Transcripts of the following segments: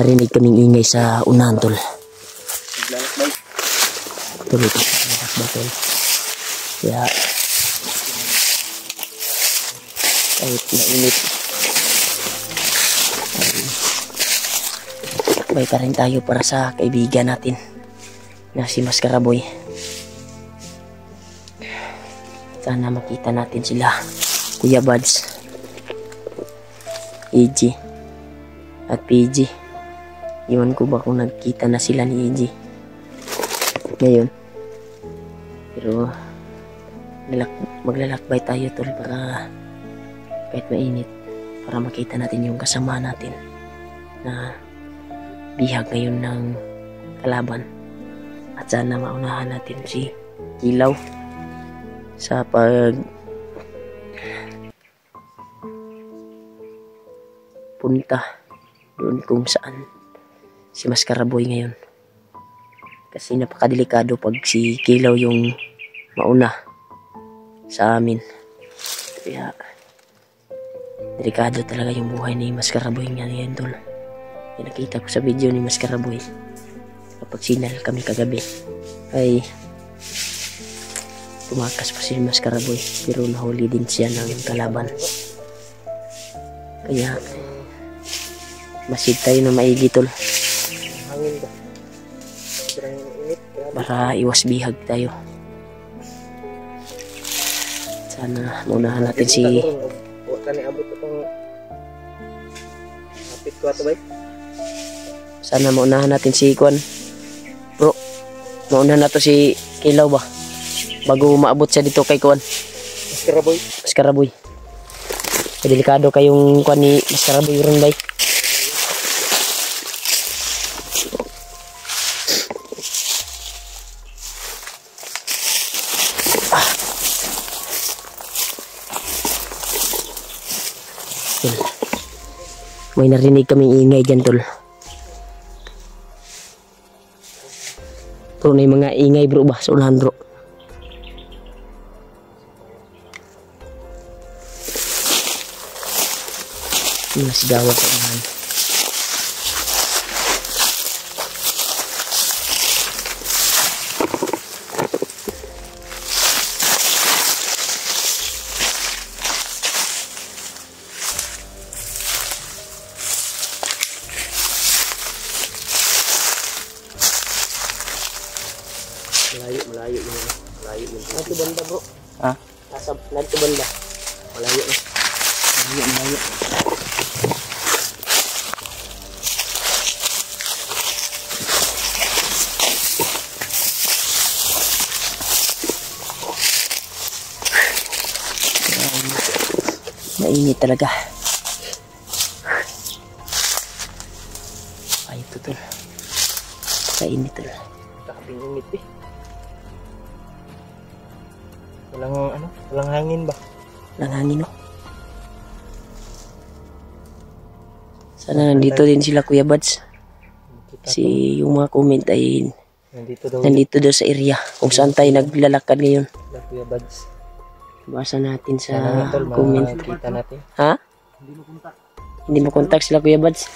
narinig kaming ingay sa unahan, tol. Tuloy ko sa naglalakbay, tol. Kaya kahit mainit, lakbay pa rin tayo para sa kaibigan natin na si Maskaraboy. Sana makita natin sila, Kuya Buds, EG at PG. Iwan ko ba kung nagkita na sila ni EG ngayon. Pero maglalakbay tayo, tol, para kahit mainit, para makita natin yung kasama natin na bihag ngayon ng kalaban. At sana maunahan natin si Kilaw sa punta doon kung saan si Maskaraboy ngayon. Kasi napakadelikado pag si Kilaw yung mauna sa amin. Kaya delikado talaga yung buhay ni Maskaraboy ngayon, tol. Yung nakita ko sa video ni Maskaraboy kapag sinal kami kagabi ay tumakas pa si Maskaraboy, pero nahuli din siya ng kalaban. Kaya masid tayo na maigi, tol, para iwas bihag tayo. Sana maunahan natin si Kwan, bro. Maunahan na to si Kilaw ba bago maabot siya dito kay Kwan Maskaraboy. Delikado kayong Kwan ni Maskaraboy ron, bay. May narinig kaming ingay dyan, tol. Bro, may mga ingay, bro, ba sa unahan, bro. Mga sigawan sa unahan. Malayo yun. Nagto banda, bro. Ha? Nagto banda. Malayo na. Malayo. Mainit talaga. Ay, ito, tol. Kainit, tol. Nakapinginit, eh. Walang hangin ba? Walang hangin, no? Sana nandito din sila, Kuya Buds. Kasi yung mga comment ay nandito daw sa area kung saan tayo naglalakad ngayon. Kuya Buds. Basa natin sa comment. Ha? Hindi mo kontak sila, Kuya Buds.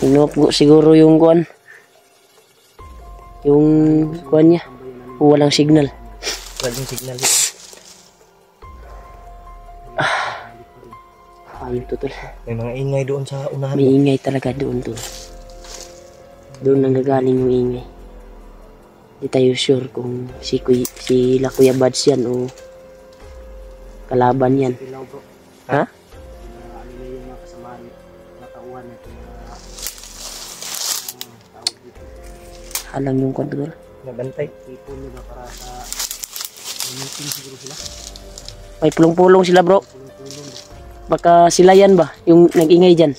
Inupo siguro yung kuan. Yung kuan niya. Walang signal. Walang signal. Ayun, totoo. May mga ingay doon sa unahan. May ingay talaga doon, tol. Doon nanggagaling yung ingay. Hindi tayo sure kung sila Kuya Buds yan o kalaban yan. Ha? Halang yung kontrol. Nabantay. May pulong-pulong sila, bro. Baka sila yan ba? Yung nag-ingay dyan.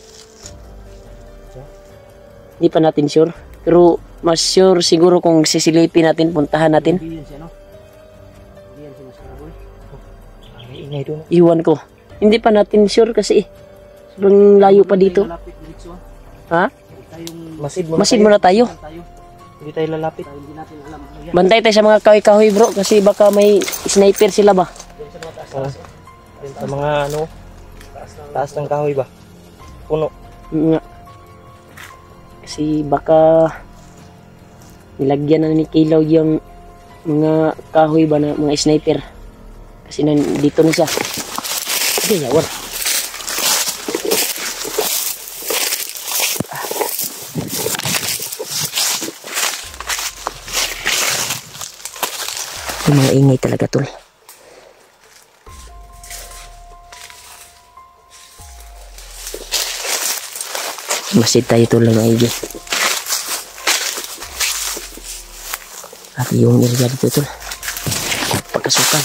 Hindi pa natin sure. Pero mas sure siguro kung sisilipin natin, puntahan natin. Iwan ko. Hindi pa natin sure kasi sobrang layo pa dito. Ha? Masid muna tayo. Hindi tayo lalapit. Bantay tayo sa mga kahoy-kahoy, bro, kasi baka may sniper sila ba? Sa mga taas ng kahoy ba? Puno. Nga. Kasi baka nilagyan na ni Kilaw yung mga kahoy ba na mga sniper. Kasi dito na siya. Sige, yawar. Yung mga ingay talaga tol. Masid tayo tol ng IG. At yung area dito tol. Pagkasukan.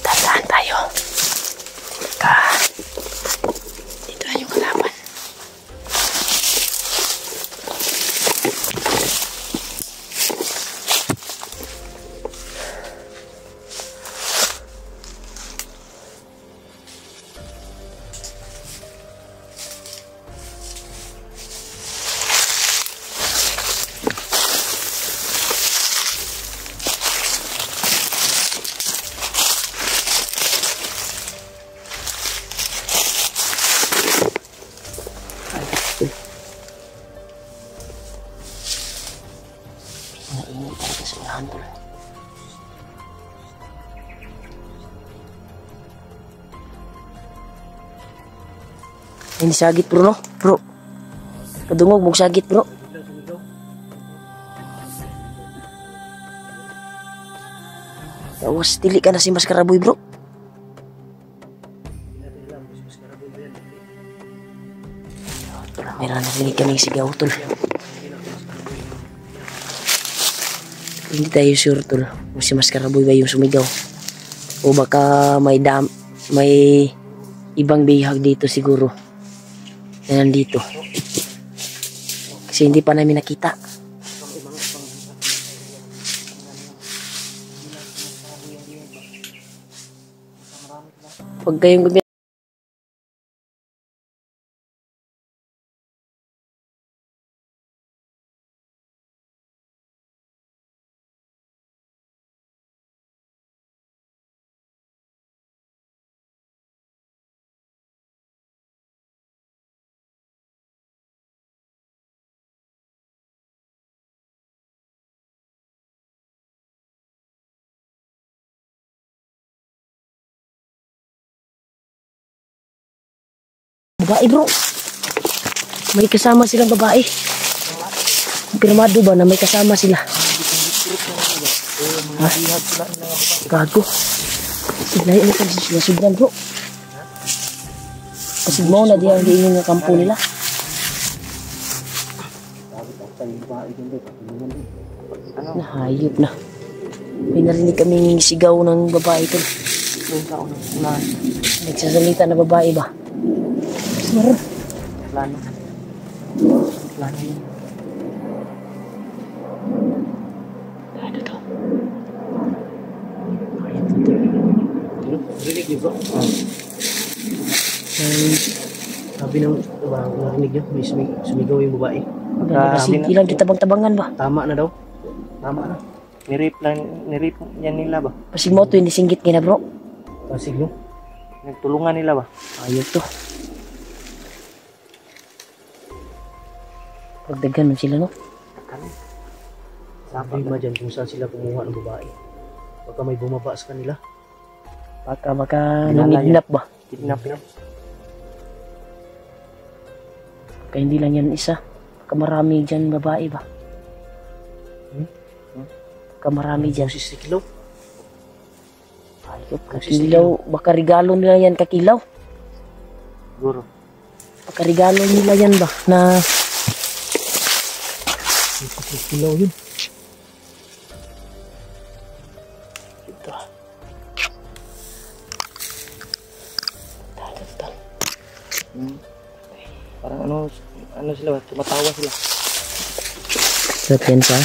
Tandaan tayo. Dito na yung kalaban. Maingay talaga sa unahan tol. Ini sagit bro no? Bro. Kadungog mong sagit bro. Tawas tili ka na si Mas Karaboy bro. Meron na rinig kaming sigaw tol. Hindi tayo sure tol kung si Mas Karaboy ba yung sumigaw. O baka may ibang bihag dito siguro na nandito. Kasi hindi pa namin nakita. Huwag kayong gumit. Babae bro. May kasama silang babae. Pirmado ba na may kasama sila? Ha? Gago. Sila yung sila subran bro. Kasi mo na diyan diingin ng kampo nila. Nahayop na. May narinig kaming sigaw ng babae ito. Nagsasalita na babae ba? Sir. Plano yun. Ano to? Rinig niyo bro? Sabi ng narinig niyo, may sumigaw yung babae. Kasi ilang kitabang-tabangan ba? Tama na daw. Tama na. Nirip yan nila ba? Pasig mo ito, hindi singgit nga na bro. Pasig no? Nagtulungan nila ba? Ayos to. Pagdagan man sila no? Sabi ma dyan kung saan sila kumuha ng babae. Baka may bumaba sa kanila. Baka namidnap ba? Kidnap na. Baka hindi lang yan isa. Baka marami dyan babae ba? Baka marami dyan. Si Kilaw. Ayop, Kakilaw. Baka regalo nila yan Kakilaw. Siguro. Baka regalo nila yan ba? Na Kilaw yun. Ito. Tal. Parang ano sila, tumatawa sila. Sa piyansa?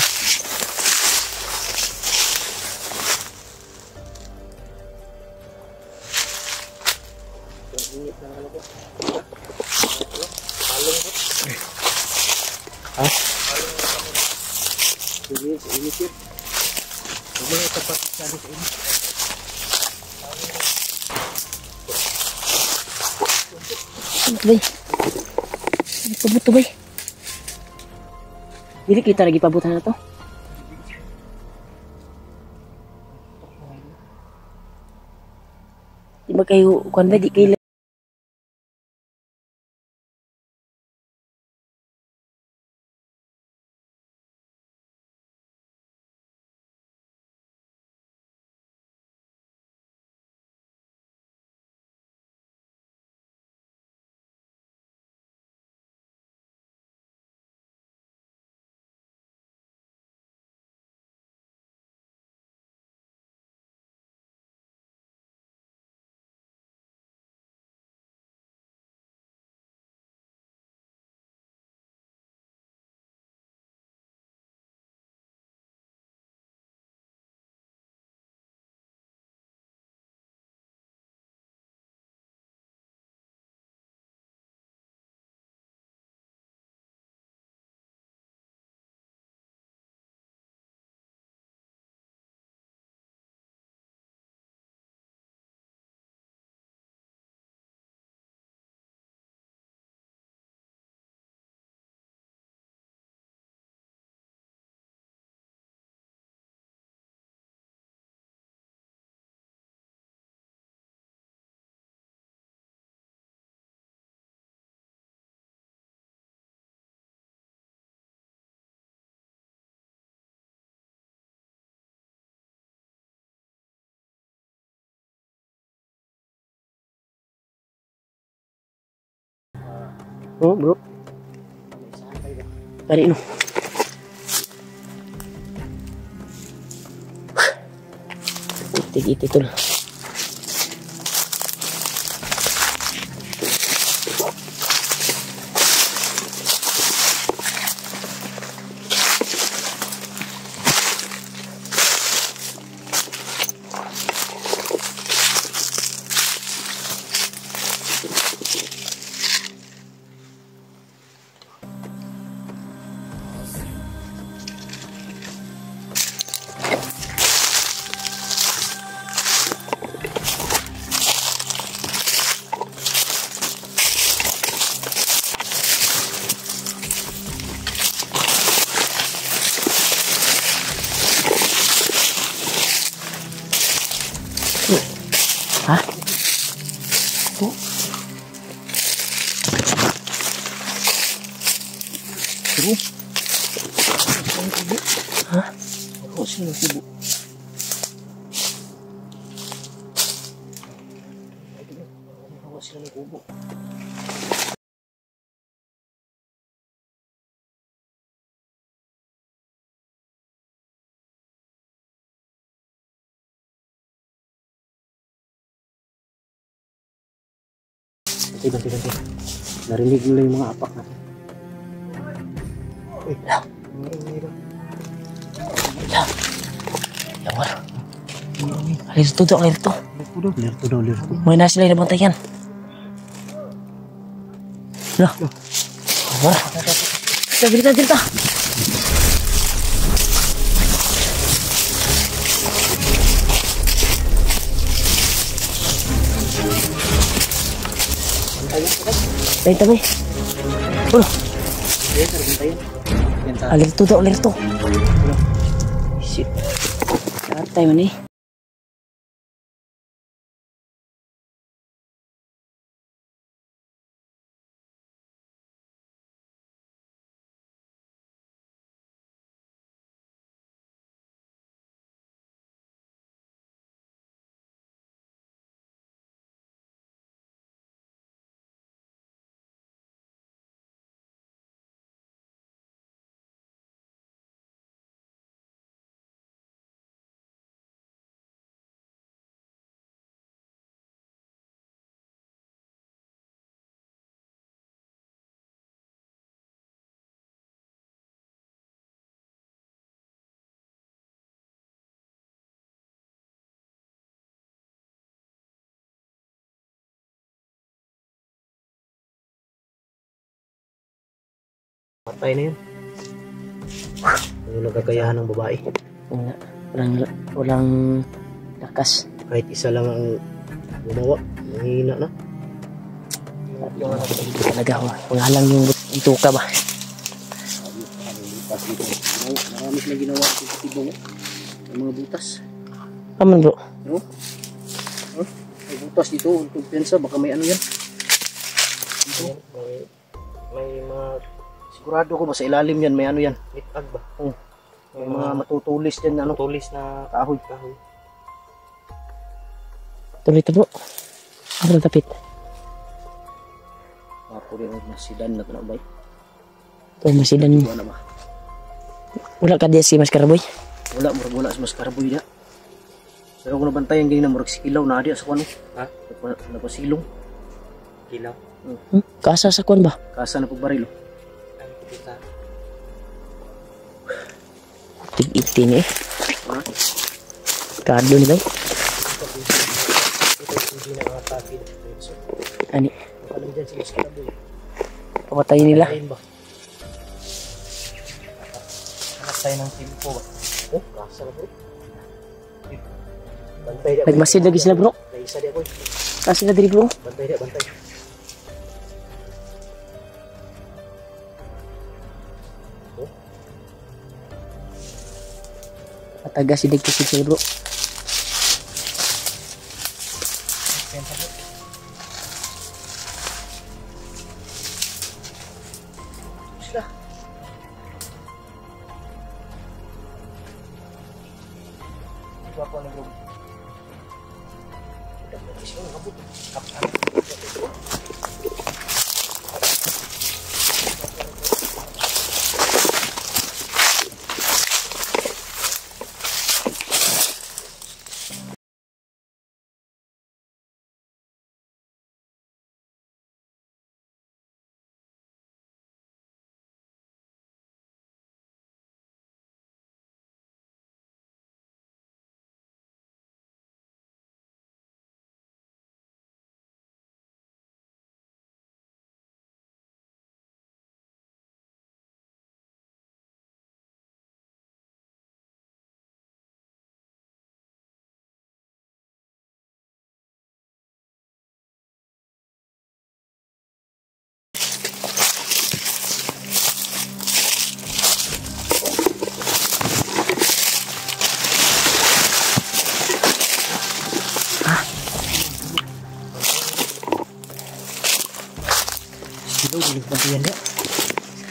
Ha? Sige, init yun. Huwag mo tapat sa init. bay. Pabot to bay. Dili kita lagi pabutan na to. Di ba kayo kuan ba di kayo oh bro. Tadi no. Putik itu tuh. Hah? Tuh. Ibu? Hah? Kok sini ibu? Kok sini ibu? Bantu. Narinig nila yung mga apak natin. Lah. Lawar. Alir to. Lir to. May na sila na bantayan. Lah. Lawar. Cerita. Tayo tabi. Ulo. Alir to. Shit. Katay man eh. Patay na yun. Ano nagkakayahan ng babae? Walang lakas. Kahit isa lang ang gumawa, nanghihina na. Yung ano, Talaga, pangalang yung tuka ba? butas dito. Marami silang ginawa sa tibong. Yung mga butas. Aman bro. No? Huh? May butas dito. Untuk pensa, baka may ano yan. Dito. May mga... Sigurado ko ba sa ilalim yan, may ano yan. Litag ba? May mga matutulis din, ano? Matutulis na kahoy. Tuloy ito bro. Ano tapit? Ako rin ang masidan na tanabay. Ito masidan mo. Wala ba? Wala ka diya si Mas Karaboy? Wala sa mas karaboy niya. Pero kung nabantayan ganyan na murag silaw na adi sa kuno. Ha? Napasilong. Kilaw? Kasa sa kwan ba? Kasa na pagbarilo. Tig-iti ni eh. Ha? Kado ni ba? Hindi na mga tapid. Ani? Alam dyan si mas karaboy. Pamatayin nila. Ayun ba? Anak tayo ng timpo ba? Oh, kasa na bro. Bantay dia. Nagmasid lagi sila bro. Isa dia boy. Kasi na diri bro. Bantay dia, bantay. Mataga si Digpusig sila bro. Sila. Ito ako ng bro. Nagbantayan niya.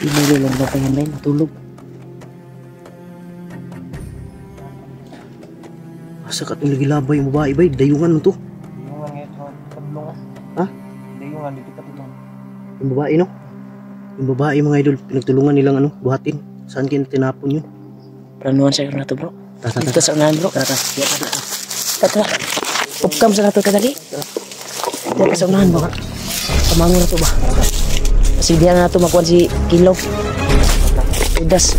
Hindi lang bantayan na natulog. Asa ka itong lagilabay yung babae ba? Dayungan mo to. Dayungan ngayon sa kadlong. Ha? Dayungan dito kadlong. Yung babae no? Yung babae mga idol, pinagtulungan nilang ano, buhatin. Saan kayo tinapon yun? Planuhan sa na to bro. Tata. Dito sa unahan bro. Tara. Upkam sa nato kadali. Dito sa unahan ba? Kamango na to ba? Kasi diyan na to makuha si Kilo. Udas.